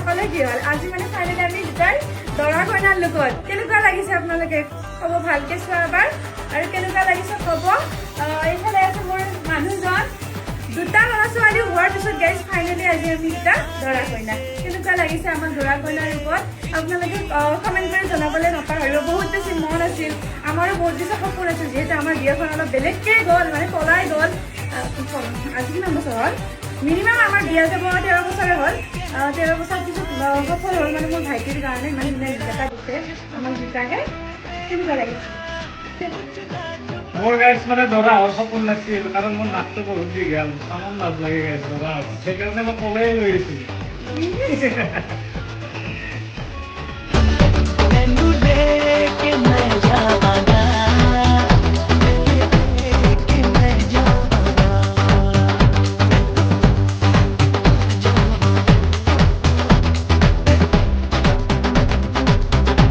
সকলে কি হ'ল আজি মানে ফাইনেলি আমি দুটাই দৰা কইনাৰ লগত কেনেকুৱা লাগিছে আপোনালোকে ক'ব ভালকে চোৱা এবাৰ আৰু কেনেকুৱা লাগিছে ক'ব এইফালে আছে মোৰ মানুহজন দুটা ল'ৰা ছোৱালী হোৱাৰ পিছত গাইজ ফাইনেলি আজি আমি দুটা দৰা কইনা কেনেকুৱা লাগিছে আমাৰ দৰা কইনাৰ ৰূপত আপোনালোকে কমেণ্ট কৰি জনাবলৈ নাপাহৰিব বহুত বেছি মন আছিল আমাৰো বহুত বেছি সপোন আছিল যিহেতু আমাৰ বিয়াখন অলপ বেলেগকৈ গ'ল মানে পলাই গ'ল আজি কিমান বছৰ হ'ল মিনিমাম আমাৰ বিয়া যাব 13 বছৰে হ'ল 13 বছৰ পিছত সফল হ'ল মানে মোৰ ভাইটিৰ কাৰণে ইমান ধুনীয়া গীত এটা দিছে আমাক দুটাকে কেনেকুৱা লাগিছে মোৰ গাইজ মানে দৰা হোৱাৰ সপোন লাগিছিল কাৰণ মোৰ নাচটো বহুত দীঘল তামাম নাচ লাগে গাইজ দৰা সেইকাৰণে মই কলেই লৈ দিছিলোঁ मैनू देख के मैं जावां